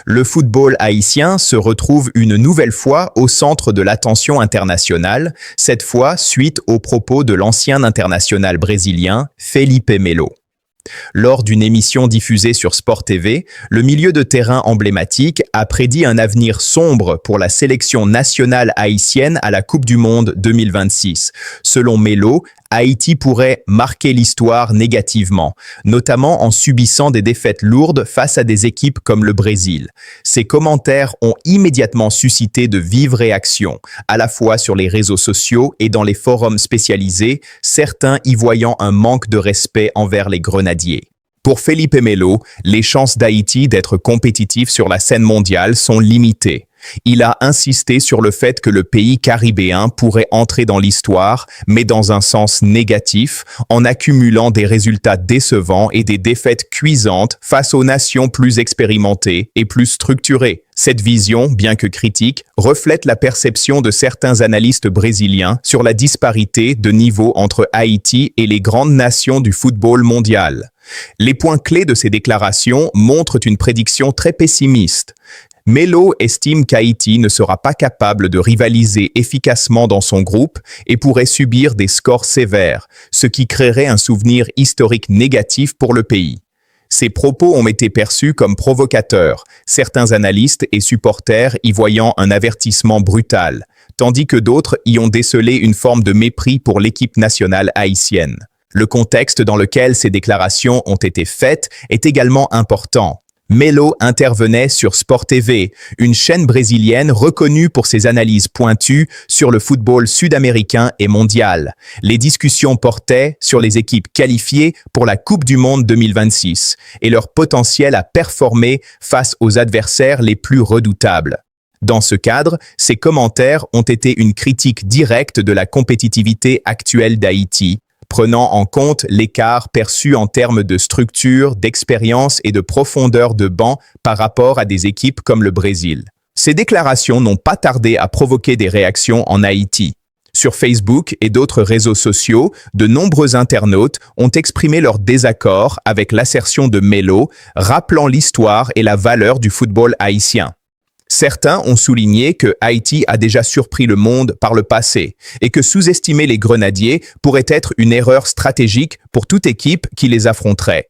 Le football haïtien se retrouve une nouvelle fois au centre de l'attention internationale, cette fois suite aux propos de l'ancien international brésilien Felipe Melo. Lors d'une émission diffusée sur Sport TV, le milieu de terrain emblématique a prédit un avenir sombre pour la sélection nationale haïtienne à la Coupe du Monde 2026. Selon Melo, Haïti pourrait marquer l'histoire négativement, notamment en subissant des défaites lourdes face à des équipes comme le Brésil. Ces commentaires ont immédiatement suscité de vives réactions, à la fois sur les réseaux sociaux et dans les forums spécialisés, certains y voyant un manque de respect envers les grenadiers. Pour Felipe Melo, les chances d'Haïti d'être compétitif sur la scène mondiale sont limitées. Il a insisté sur le fait que le pays caribéen pourrait entrer dans l'histoire, mais dans un sens négatif, en accumulant des résultats décevants et des défaites cuisantes face aux nations plus expérimentées et plus structurées. Cette vision, bien que critique, reflète la perception de certains analystes brésiliens sur la disparité de niveau entre Haïti et les grandes nations du football mondial. Les points clés de ces déclarations montrent une prédiction très pessimiste. Melo estime qu'Haïti ne sera pas capable de rivaliser efficacement dans son groupe et pourrait subir des scores sévères, ce qui créerait un souvenir historique négatif pour le pays. Ces propos ont été perçus comme provocateurs, certains analystes et supporters y voyant un avertissement brutal, tandis que d'autres y ont décelé une forme de mépris pour l'équipe nationale haïtienne. Le contexte dans lequel ces déclarations ont été faites est également important. Melo intervenait sur Sport TV, une chaîne brésilienne reconnue pour ses analyses pointues sur le football sud-américain et mondial. Les discussions portaient sur les équipes qualifiées pour la Coupe du Monde 2026 et leur potentiel à performer face aux adversaires les plus redoutables. Dans ce cadre, ces commentaires ont été une critique directe de la compétitivité actuelle d'Haïti, prenant en compte l'écart perçu en termes de structure, d'expérience et de profondeur de banc par rapport à des équipes comme le Brésil. Ces déclarations n'ont pas tardé à provoquer des réactions en Haïti. Sur Facebook et d'autres réseaux sociaux, de nombreux internautes ont exprimé leur désaccord avec l'assertion de Melo, rappelant l'histoire et la valeur du football haïtien. Certains ont souligné que Haïti a déjà surpris le monde par le passé et que sous-estimer les grenadiers pourrait être une erreur stratégique pour toute équipe qui les affronterait.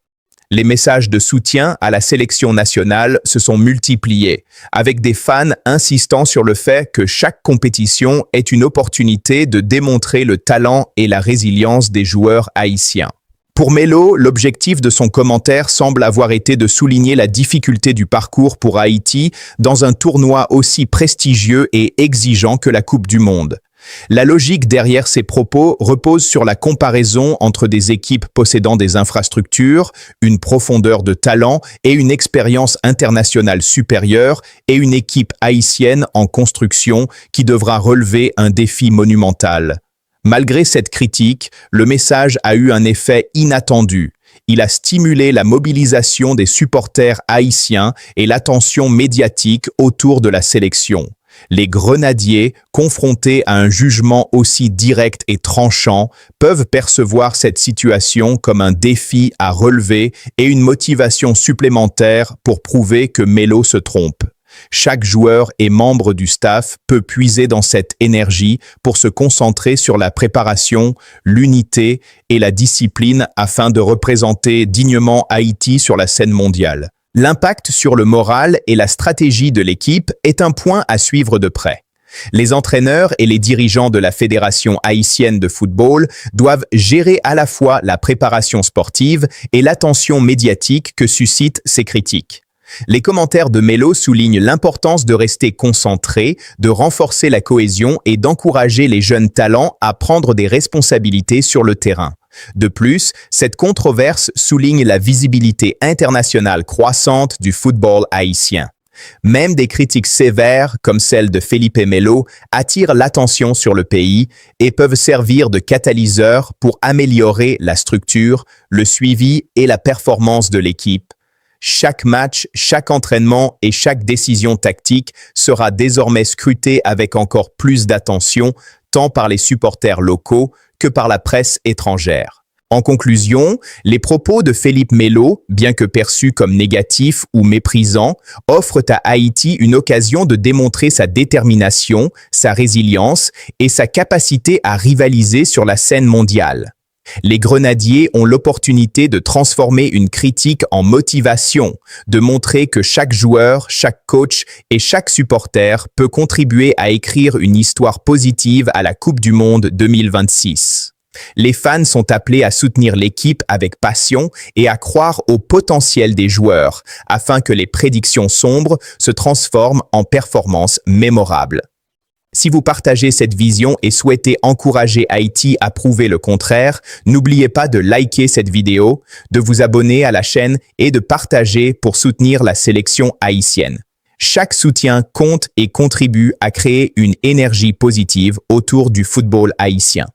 Les messages de soutien à la sélection nationale se sont multipliés, avec des fans insistant sur le fait que chaque compétition est une opportunité de démontrer le talent et la résilience des joueurs haïtiens. Pour Melo, l'objectif de son commentaire semble avoir été de souligner la difficulté du parcours pour Haïti dans un tournoi aussi prestigieux et exigeant que la Coupe du Monde. La logique derrière ces propos repose sur la comparaison entre des équipes possédant des infrastructures, une profondeur de talent et une expérience internationale supérieure et une équipe haïtienne en construction qui devra relever un défi monumental. Malgré cette critique, le message a eu un effet inattendu. Il a stimulé la mobilisation des supporters haïtiens et l'attention médiatique autour de la sélection. Les grenadiers, confrontés à un jugement aussi direct et tranchant, peuvent percevoir cette situation comme un défi à relever et une motivation supplémentaire pour prouver que Melo se trompe. Chaque joueur et membre du staff peut puiser dans cette énergie pour se concentrer sur la préparation, l'unité et la discipline afin de représenter dignement Haïti sur la scène mondiale. L'impact sur le moral et la stratégie de l'équipe est un point à suivre de près. Les entraîneurs et les dirigeants de la Fédération haïtienne de football doivent gérer à la fois la préparation sportive et l'attention médiatique que suscitent ces critiques. Les commentaires de Melo soulignent l'importance de rester concentré, de renforcer la cohésion et d'encourager les jeunes talents à prendre des responsabilités sur le terrain. De plus, cette controverse souligne la visibilité internationale croissante du football haïtien. Même des critiques sévères, comme celle de Felipe Melo, attirent l'attention sur le pays et peuvent servir de catalyseur pour améliorer la structure, le suivi et la performance de l'équipe. Chaque match, chaque entraînement et chaque décision tactique sera désormais scruté avec encore plus d'attention, tant par les supporters locaux que par la presse étrangère. En conclusion, les propos de Felipe Melo, bien que perçus comme négatifs ou méprisants, offrent à Haïti une occasion de démontrer sa détermination, sa résilience et sa capacité à rivaliser sur la scène mondiale. Les Grenadiers ont l'opportunité de transformer une critique en motivation, de montrer que chaque joueur, chaque coach et chaque supporter peut contribuer à écrire une histoire positive à la Coupe du Monde 2026. Les fans sont appelés à soutenir l'équipe avec passion et à croire au potentiel des joueurs, afin que les prédictions sombres se transforment en performances mémorables. Si vous partagez cette vision et souhaitez encourager Haïti à prouver le contraire, n'oubliez pas de liker cette vidéo, de vous abonner à la chaîne et de partager pour soutenir la sélection haïtienne. Chaque soutien compte et contribue à créer une énergie positive autour du football haïtien.